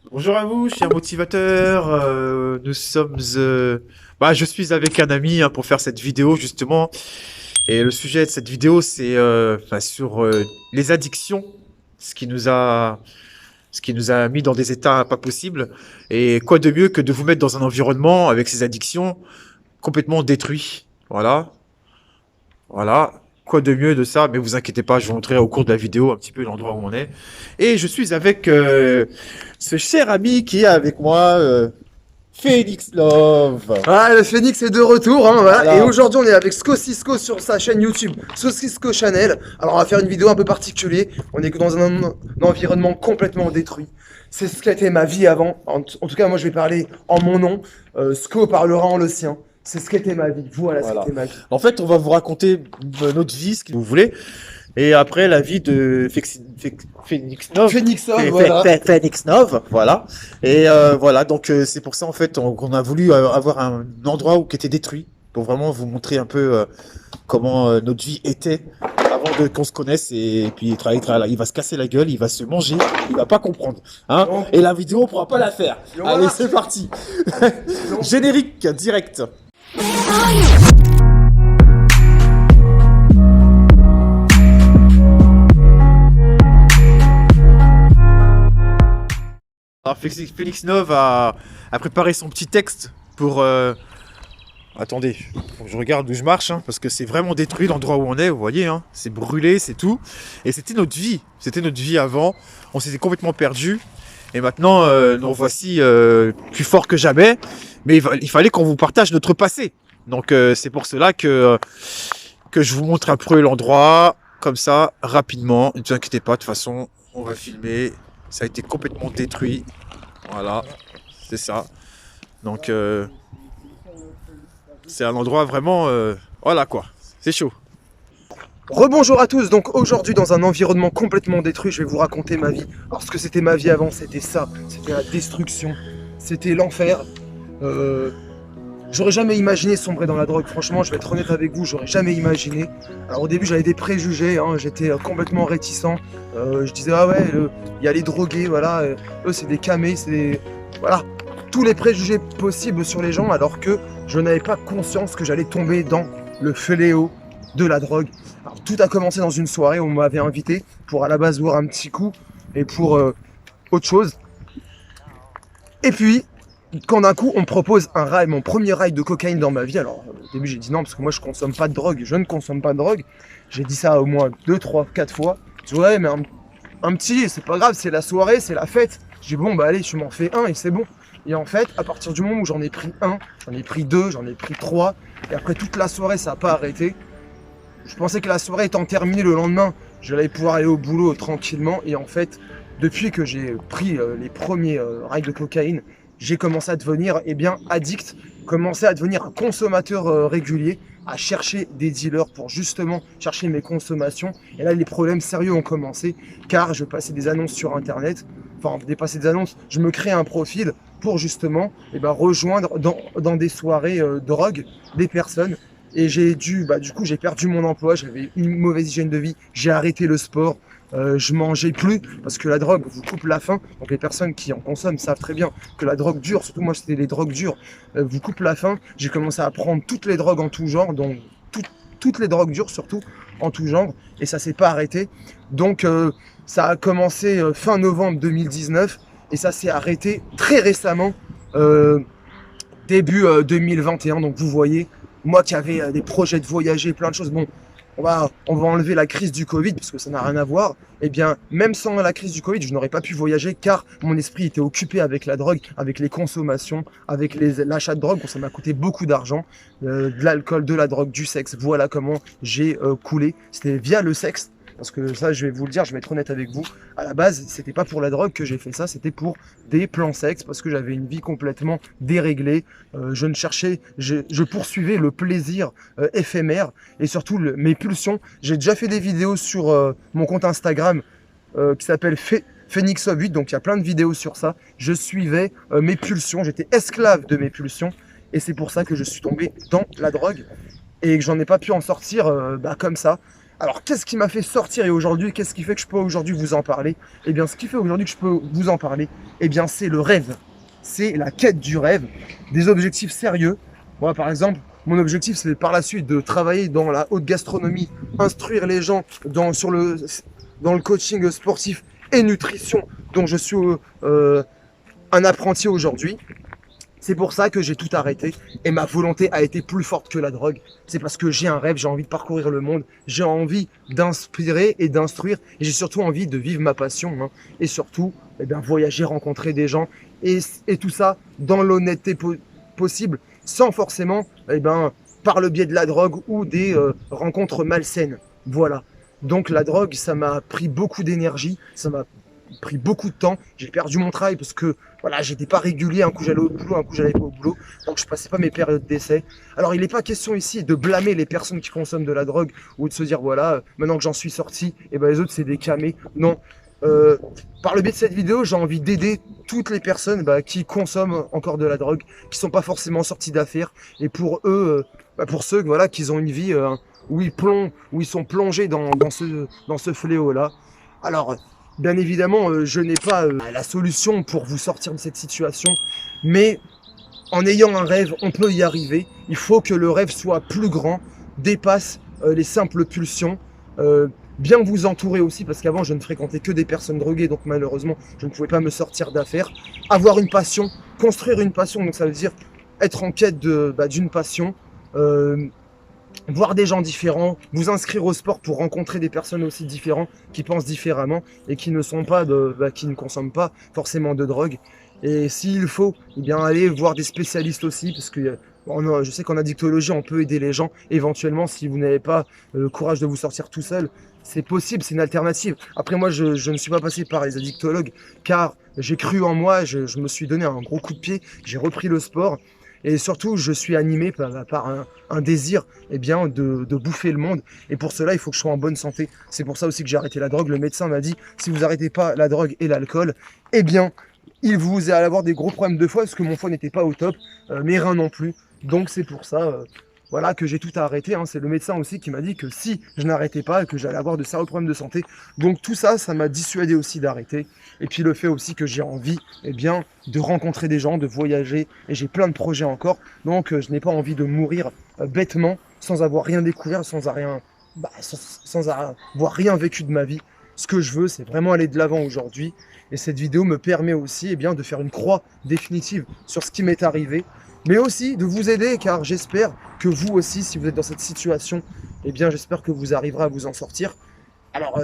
Bonjour à vous, chers motivateurs. Nous sommes, je suis avec un ami pour faire cette vidéo justement. Et le sujet de cette vidéo, c'est sur les addictions, ce qui nous a, ce qui nous a mis dans des états pas possibles. Et quoi de mieux que de vous mettre dans un environnement avec ces addictions complètement détruit. Voilà, voilà. Quoi de mieux de ça? Mais vous inquiétez pas, je vous montrerai au cours de la vidéo un petit peu l'endroit où on est. Et je suis avec ce cher ami qui est avec moi. Phoenix Love. Ah, le Phoenix est de retour, hein, voilà. Et Voilà. aujourd'hui, on est avec Scosisco sur sa chaîne YouTube, Scosisco Channel. Alors, on va faire une vidéo un peu particulière. On est dans un environnement complètement détruit. C'est ce qu'a été ma vie avant. En tout cas, moi, je vais parler en mon nom. Sco parlera en le sien. C'est ce qu'était ma vie. Voilà, ce Voilà. qu'était ma vie. En fait, on va vous raconter notre vie, ce que vous voulez. Et après, la vie de Phoenix Love. Phoenix, voilà. Phoenix Love, voilà. Et voilà, donc c'est pour ça, en fait, qu'on a voulu avoir un endroit qui était détruit, pour vraiment vous montrer un peu comment notre vie était avant qu'on se connaisse. Et puis, il va se casser la gueule, il va se manger, il va pas comprendre. Hein. Donc- Et la vidéo, on pourra pas la faire. Et Allez, voilà. c'est parti. Donc- Générique, direct. Alors Félix Nov a préparé son petit texte pour... Attendez, faut que je regarde où je marche, hein, parce que c'est vraiment détruit l'endroit où on est, vous voyez, hein, c'est brûlé, c'est tout. Et c'était notre vie avant, on s'était complètement perdu. Et maintenant, nous voici plus forts que jamais, mais il fallait qu'on vous partage notre passé. Donc c'est pour cela que je vous montre un peu l'endroit, comme ça, rapidement. Ne vous inquiétez pas, de toute façon, on va filmer. Ça a été complètement détruit. Voilà, c'est ça. Donc, c'est un endroit vraiment... voilà quoi, c'est chaud. Rebonjour à tous, donc aujourd'hui dans un environnement complètement détruit, je vais vous raconter ma vie. Alors ce que c'était ma vie avant, c'était ça, c'était la destruction, c'était l'enfer. J'aurais jamais imaginé sombrer dans la drogue, franchement je vais être honnête avec vous, j'aurais jamais imaginé. Alors au début j'avais des préjugés, hein, j'étais complètement réticent. Je disais ah ouais, il y a les drogués, voilà, eux c'est des camés, c'est des... Voilà, tous les préjugés possibles sur les gens alors que je n'avais pas conscience que j'allais tomber dans le fléau de la drogue. Alors, tout a commencé dans une soirée où on m'avait invité pour à la base boire un petit coup et pour autre chose. Et puis, quand d'un coup on me propose un ride, mon premier ride de cocaïne dans ma vie, alors au début j'ai dit non parce que moi je consomme pas de drogue, je ne consomme pas de drogue. J'ai dit ça au moins 2, 3, 4 fois. Je dis ouais mais un petit, c'est pas grave, c'est la soirée, c'est la fête. Je dis bon bah allez, tu m'en fais un et c'est bon. Et en fait, à partir du moment où j'en ai pris un, j'en ai pris deux, j'en ai pris trois, et après toute la soirée ça n'a pas arrêté. Je pensais que la soirée étant terminée le lendemain, j'allais pouvoir aller au boulot tranquillement. Et en fait, depuis que j'ai pris les premiers rides de cocaïne, j'ai commencé à devenir addict, commencé à devenir un consommateur régulier, à chercher des dealers pour justement chercher mes consommations. Et là, les problèmes sérieux ont commencé, car je passais des annonces sur Internet. Enfin, dépasser des annonces, je me crée un profil pour justement rejoindre dans des soirées drogue des personnes. Et du coup, j'ai perdu mon emploi, j'avais une mauvaise hygiène de vie, j'ai arrêté le sport, je mangeais plus parce que la drogue vous coupe la faim. Donc les personnes qui en consomment savent très bien que la drogue dure, surtout moi c'était les drogues dures, vous coupe la faim. J'ai commencé à prendre toutes les drogues en tout genre, donc toutes les drogues dures surtout en tout genre, et ça s'est pas arrêté. Donc ça a commencé fin novembre 2019 et ça s'est arrêté très récemment, début 2021. Donc vous voyez, moi qui avais des projets de voyager, plein de choses, bon, on va enlever la crise du Covid parce que ça n'a rien à voir. Eh bien, même sans la crise du Covid, je n'aurais pas pu voyager car mon esprit était occupé avec la drogue, avec les consommations, avec l'achat de drogue. Bon, ça m'a coûté beaucoup d'argent, de l'alcool, de la drogue, du sexe. Voilà comment j'ai coulé. C'était via le sexe. Parce que ça, je vais vous le dire, je vais être honnête avec vous. À la base, c'était pas pour la drogue que j'ai fait ça, c'était pour des plans sexe, parce que j'avais une vie complètement déréglée. Je poursuivais le plaisir éphémère et surtout mes pulsions. J'ai déjà fait des vidéos sur mon compte Instagram qui s'appelle Phoenix 8, donc il y a plein de vidéos sur ça. Je suivais mes pulsions, j'étais esclave de mes pulsions, et c'est pour ça que je suis tombé dans la drogue et que j'en ai pas pu en sortir comme ça. Alors, qu'est-ce qui m'a fait sortir et aujourd'hui, qu'est-ce qui fait que je peux aujourd'hui vous en parler? Eh bien, ce qui fait aujourd'hui que je peux vous en parler, eh bien, c'est le rêve. C'est la quête du rêve, des objectifs sérieux. Moi, par exemple, mon objectif, c'est par la suite de travailler dans la haute gastronomie, instruire les gens dans le coaching sportif et nutrition, dont je suis un apprenti aujourd'hui. C'est pour ça que j'ai tout arrêté et ma volonté a été plus forte que la drogue. C'est parce que j'ai un rêve, j'ai envie de parcourir le monde, j'ai envie d'inspirer et d'instruire et j'ai surtout envie de vivre ma passion hein. Et surtout, eh bien, voyager, rencontrer des gens et tout ça dans l'honnêteté possible sans forcément, eh bien, par le biais de la drogue ou des rencontres malsaines. Voilà. Donc la drogue, ça m'a pris beaucoup d'énergie, ça m'a pris beaucoup de temps, j'ai perdu mon travail parce que voilà, j'étais pas régulier, un coup j'allais au boulot, un coup j'allais pas au boulot, donc je passais pas mes périodes d'essai. Alors il n'est pas question ici de blâmer les personnes qui consomment de la drogue ou de se dire voilà, maintenant que j'en suis sorti, et ben les autres c'est des camés. Non, par le biais de cette vidéo, j'ai envie d'aider toutes les personnes qui consomment encore de la drogue, qui sont pas forcément sortis d'affaires, et pour eux, pour ceux voilà, qui ont une vie où ils sont plongés dans ce fléau-là. Alors, bien évidemment, je n'ai pas la solution pour vous sortir de cette situation, mais en ayant un rêve, on peut y arriver. Il faut que le rêve soit plus grand, dépasse les simples pulsions. Bien vous entourer aussi, parce qu'avant je ne fréquentais que des personnes droguées, donc malheureusement je ne pouvais pas me sortir d'affaires. Avoir une passion, construire une passion, donc ça veut dire être en quête d'une passion. Voir des gens différents, vous inscrire au sport pour rencontrer des personnes aussi différentes qui pensent différemment et qui ne sont pas qui ne consomment pas forcément de drogue. Et s'il faut, eh bien aller voir des spécialistes aussi, parce que je sais qu'en addictologie on peut aider les gens. Éventuellement, si vous n'avez pas le courage de vous sortir tout seul, c'est possible, c'est une alternative. Après moi, je ne suis pas passé par les addictologues car j'ai cru en moi, je me suis donné un gros coup de pied, j'ai repris le sport. Et surtout, je suis animé par un désir de bouffer le monde. Et pour cela, il faut que je sois en bonne santé. C'est pour ça aussi que j'ai arrêté la drogue. Le médecin m'a dit, si vous n'arrêtez pas la drogue et l'alcool, eh bien, vous allez avoir des gros problèmes de foie, parce que mon foie n'était pas au top, mes reins non plus. Donc c'est pour ça voilà, que j'ai tout arrêté. Hein. C'est le médecin aussi qui m'a dit que si je n'arrêtais pas, que j'allais avoir de sérieux problèmes de santé. Donc tout ça, ça m'a dissuadé aussi d'arrêter. Et puis le fait aussi que j'ai envie de rencontrer des gens, de voyager. Et j'ai plein de projets encore. Donc je n'ai pas envie de mourir bêtement, sans avoir rien découvert, sans avoir rien vécu de ma vie. Ce que je veux, c'est vraiment aller de l'avant aujourd'hui. Et cette vidéo me permet aussi de faire une croix définitive sur ce qui m'est arrivé. Mais aussi de vous aider, car j'espère que vous aussi, si vous êtes dans cette situation, j'espère que vous arriverez à vous en sortir. Alors,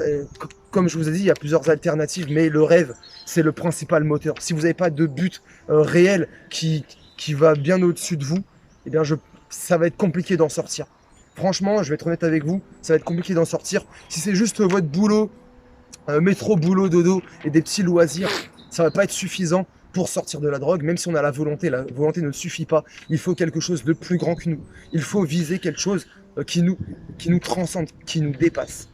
comme je vous ai dit, il y a plusieurs alternatives, mais le rêve, c'est le principal moteur. Si vous n'avez pas de but réel qui va bien au-dessus de vous, ça va être compliqué d'en sortir. Franchement, je vais être honnête avec vous, ça va être compliqué d'en sortir. Si c'est juste votre boulot, métro, boulot, dodo et des petits loisirs, ça va pas être suffisant pour sortir de la drogue, même si on a la volonté ne suffit pas. Il faut quelque chose de plus grand que nous. Il faut viser quelque chose qui nous transcende, qui nous dépasse.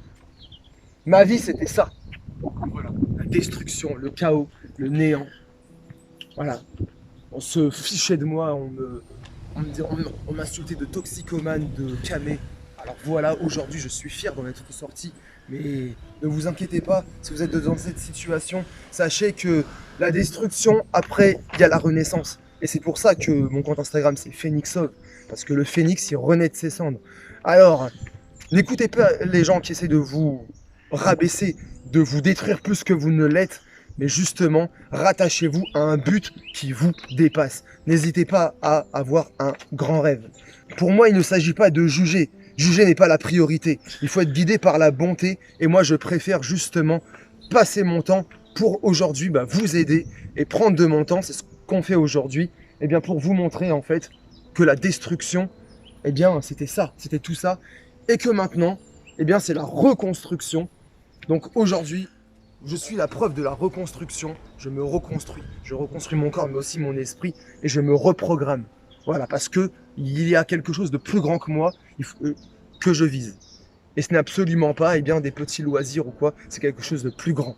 Ma vie, c'était ça. Voilà. La destruction, le chaos, le néant. Voilà. On se fichait de moi, on m'insultait de toxicomane, de camé. Alors voilà, aujourd'hui, je suis fier d'en être sorti. Mais ne vous inquiétez pas, si vous êtes dans cette situation, sachez que la destruction, après, il y a la renaissance. Et c'est pour ça que mon compte Instagram, c'est Phoenixov. Parce que le phénix, il renaît de ses cendres. Alors, n'écoutez pas les gens qui essaient de vous rabaisser, de vous détruire plus que vous ne l'êtes. Mais justement, rattachez-vous à un but qui vous dépasse. N'hésitez pas à avoir un grand rêve. Pour moi, il ne s'agit pas de juger. Juger n'est pas la priorité. Il faut être guidé par la bonté. Et moi, je préfère justement passer mon temps pour aujourd'hui vous aider et prendre de mon temps. C'est ce qu'on fait aujourd'hui. Pour vous montrer en fait que la destruction, c'était ça, c'était tout ça. Et que maintenant, c'est la reconstruction. Donc aujourd'hui, je suis la preuve de la reconstruction. Je me reconstruis. Je reconstruis mon corps, mais aussi mon esprit. Et je me reprogramme. Voilà, parce que il y a quelque chose de plus grand que moi que je vise. Et ce n'est absolument pas des petits loisirs ou quoi, c'est quelque chose de plus grand.